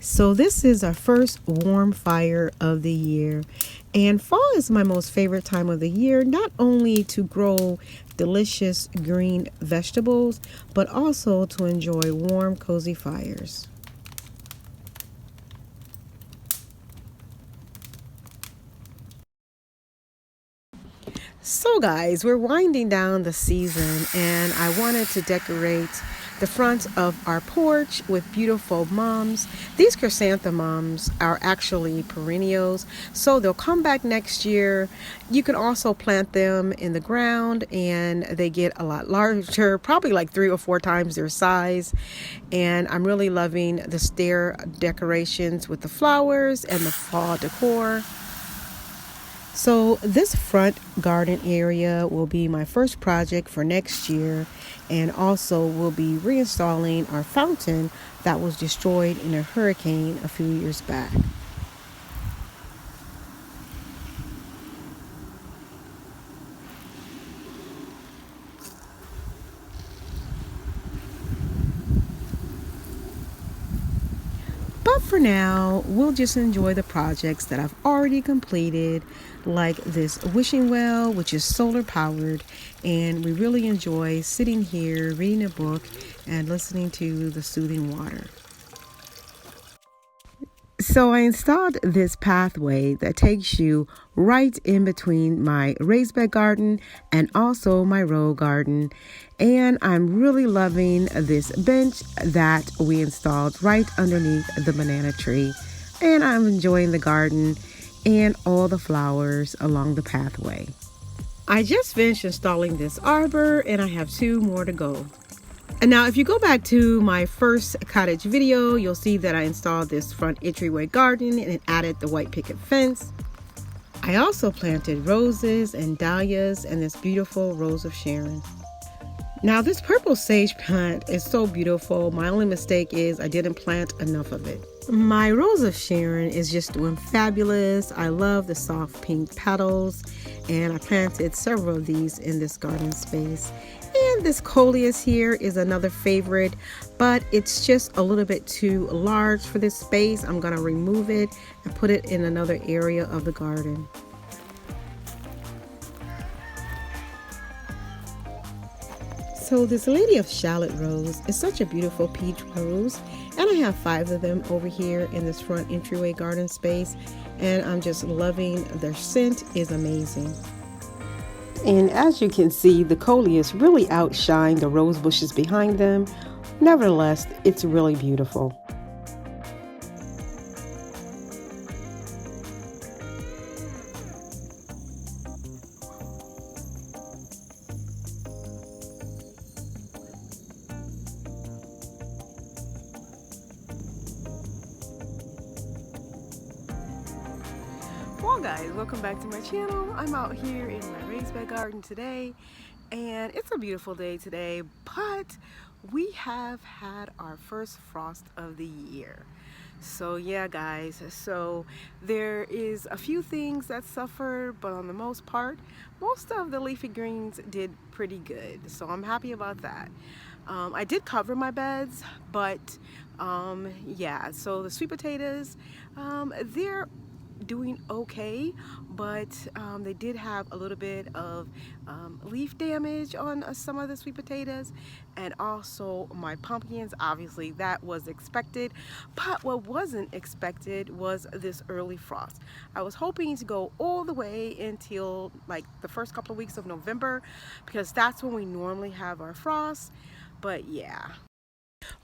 So this is our first warm fire of the year, and fall is my most favorite time of the year, not only to grow delicious green vegetables, but also to enjoy warm, cozy fires. So guys, we're winding down the season, and I wanted to decorate the front of our porch with beautiful mums. These chrysanthemums are actually perennials, so they'll come back next year. You can also plant them in the ground and they get a lot larger, probably like 3 or 4 times their size. And I'm really loving the stair decorations with the flowers and the fall decor. So this front garden area will be my first project for next year, and also we'll be reinstalling our fountain that was destroyed in a hurricane a few years back. But for now, we'll just enjoy the projects that I've already completed, like this wishing well, which is solar powered, and we really enjoy sitting here reading a book and listening to the soothing water. So I installed this pathway that takes you right in between my raised bed garden and also my row garden. And I'm really loving this bench that we installed right underneath the banana tree. And I'm enjoying the garden and all the flowers along the pathway. I just finished installing this arbor, and I have 2 more to go. And now if you go back to my first cottage video, you'll see that I installed this front entryway garden and it added the white picket fence. I also planted roses and dahlias and this beautiful rose of Sharon. Now this purple sage plant is so beautiful. My only mistake is I didn't plant enough of it. My rose of Sharon is just doing fabulous. I love the soft pink petals, and I planted several of these in this garden space. And this coleus here is another favorite, but it's just a little bit too large for this space. I'm going to remove it and put it in another area of the garden. So this Lady of Shallot rose is such a beautiful peach rose, and I have 5 of them over here in this front entryway garden space, and I'm just loving their scent is amazing. And as you can see, the coleus really outshine the rose bushes behind them. Nevertheless, it's really beautiful. Well guys, welcome back to my channel. I'm out here in my raised bed garden today, and it's a beautiful day today, but we have had our first frost of the year. So yeah guys, so there is a few things that suffered, but on the most part, most of the leafy greens did pretty good. So I'm happy about that. I did cover my beds, but yeah, so the sweet potatoes, they're doing okay, but they did have a little bit of leaf damage on some of the sweet potatoes, and also my pumpkins. Obviously that was expected, but what wasn't expected was this early frost. I was hoping to go all the way until like the first couple of weeks of November, because that's when we normally have our frost, but yeah.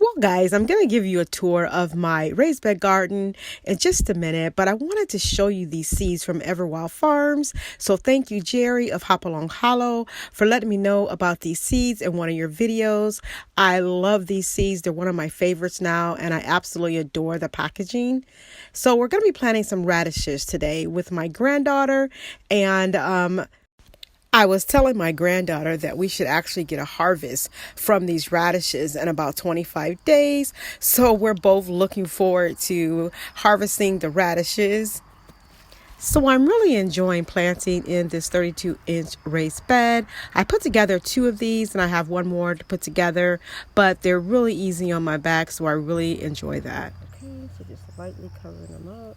Well guys, I'm going to give you a tour of my raised bed garden in just a minute, but I wanted to show you these seeds from Everwild Farms. So thank you, Jerry of Hopalong Hollow, for letting me know about these seeds in one of your videos. I love these seeds. They're one of my favorites now, and I absolutely adore the packaging. So we're going to be planting some radishes today with my granddaughter, and I was telling my granddaughter that we should actually get a harvest from these radishes in about 25 days. So we're both looking forward to harvesting the radishes. So I'm really enjoying planting in this 32-inch raised bed. I put together 2 of these, and I have 1 more to put together, but they're really easy on my back, so I really enjoy that. Okay, So just lightly covering them up.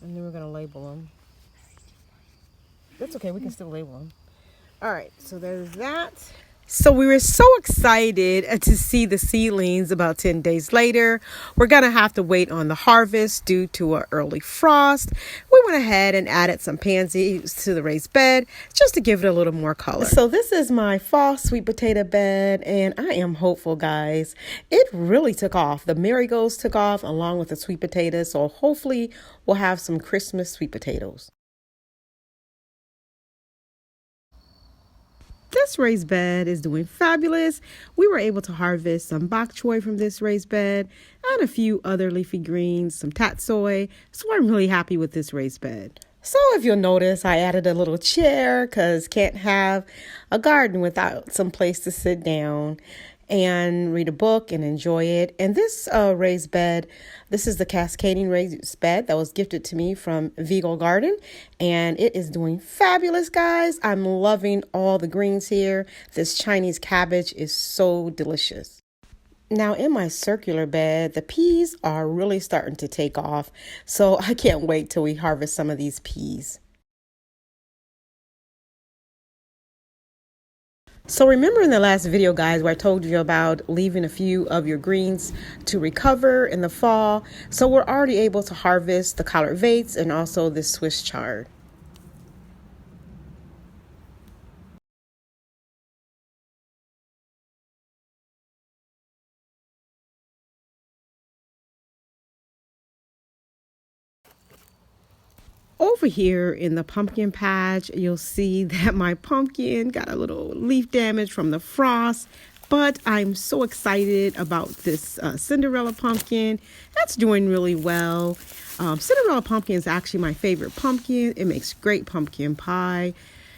And then we're going to label them. That's okay, we can still label them. All right, so there's that. So we were so excited to see the seedlings about 10 days later. We're going to have to wait on the harvest due to an early frost. We went ahead and added some pansies to the raised bed just to give it a little more color. So this is my fall sweet potato bed, and I am hopeful, guys. It really took off. The marigolds took off along with the sweet potatoes, so hopefully we'll have some Christmas sweet potatoes. This raised bed is doing fabulous. We were able to harvest some bok choy from this raised bed and a few other leafy greens, some tatsoi. So I'm really happy with this raised bed. So if you'll notice, I added a little chair because can't have a garden without some place to sit down and read a book and enjoy it. And this raised bed, this is the cascading raised bed that was gifted to me from Entryway Garden, and it is doing fabulous, guys. I'm loving all the greens here. This Chinese cabbage is so delicious. Now in my circular bed, the peas are really starting to take off, so I can't wait till we harvest some of these peas. So remember in the last video, guys, where I told you about leaving a few of your greens to recover in the fall. So we're already able to harvest the collard vates and also this Swiss chard. Over here in the pumpkin patch, you'll see that my pumpkin got a little leaf damage from the frost, but I'm so excited about this Cinderella pumpkin. That's doing really well. Cinderella pumpkin is actually my favorite pumpkin. It makes great pumpkin pie.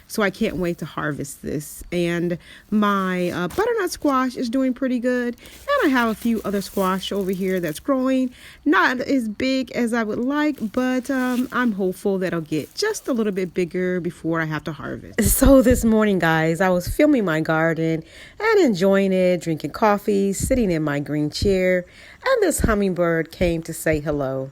So I can't wait to harvest this. And my butternut squash is doing pretty good. And I have a few other squash over here that's growing. Not as big as I would like, but I'm hopeful that I'll get just a little bit bigger before I have to harvest. So this morning, guys, I was filming my garden and enjoying it, drinking coffee, sitting in my green chair. And this hummingbird came to say hello.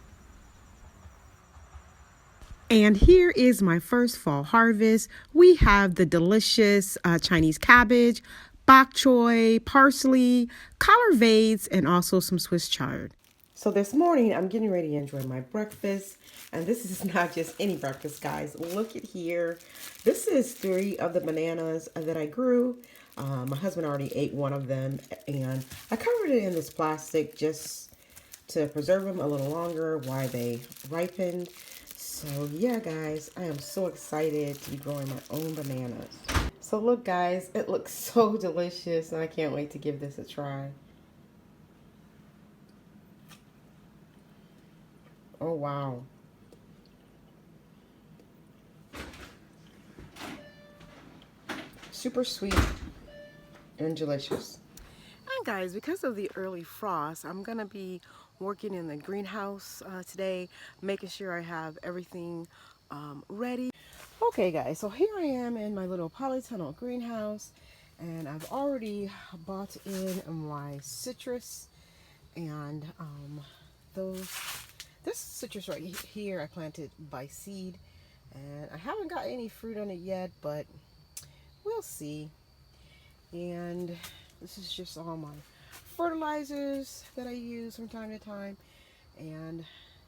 And here is my first fall harvest. We have the delicious Chinese cabbage, bok choy, parsley, collard vates, and also some Swiss chard. So this morning, I'm getting ready to enjoy my breakfast. And this is not just any breakfast, guys. Look at here. This is 3 of the bananas that I grew. My husband already ate one of them. And I covered it in this plastic just to preserve them a little longer while they ripened. So yeah, guys, I am so excited to be growing my own bananas. So look, guys, it looks so delicious, and I can't wait to give this a try. Oh, wow. Super sweet and delicious. And guys, because of the early frost, I'm gonna be working in the greenhouse today, making sure I have everything ready. Okay, guys, so here I am in my little polytunnel greenhouse, and I've already bought in my citrus, and this citrus right here I planted by seed, and I haven't got any fruit on it yet, but we'll see. And this is just all my fertilizers that I use from time to time. And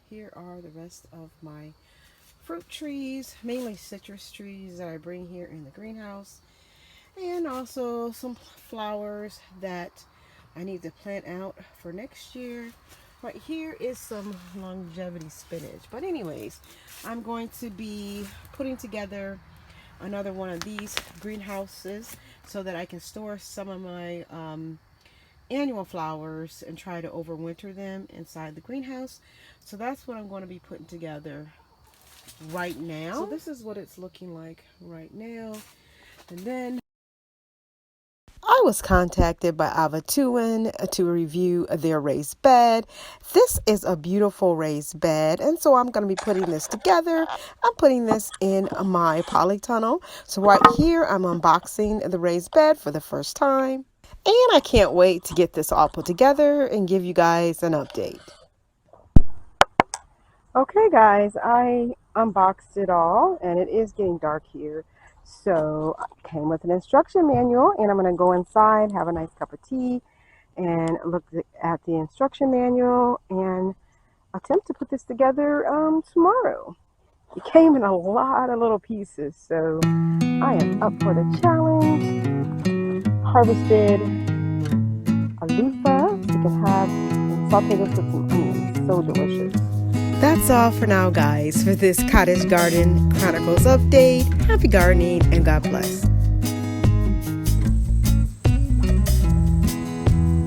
here are the rest of my fruit trees, mainly citrus trees that I bring here in the greenhouse. And also some flowers that I need to plant out for next year. Right here is some longevity spinach. But anyways, I'm going to be putting together another one of these greenhouses so that I can store some of my annual flowers and try to overwinter them inside the greenhouse. So that's what I'm going to be putting together right now. So this is what it's looking like right now. And then I was contacted by Avatuin to review their raised bed. This is a beautiful raised bed, and so I'm going to be putting this together. I'm putting this in my polytunnel. So right here, I'm unboxing the raised bed for the first time. And I can't wait to get this all put together and give you guys an update. Okay guys, I unboxed it all and it is getting dark here. So I came with an instruction manual and I'm going to go inside, have a nice cup of tea and look at the instruction manual and attempt to put this together tomorrow. It came in a lot of little pieces, so I am up for the challenge. Harvested a loofah so we can have and saute this with some onions. So delicious. That's all for now, guys, for this Cottage Garden Chronicles update. Happy gardening and God bless.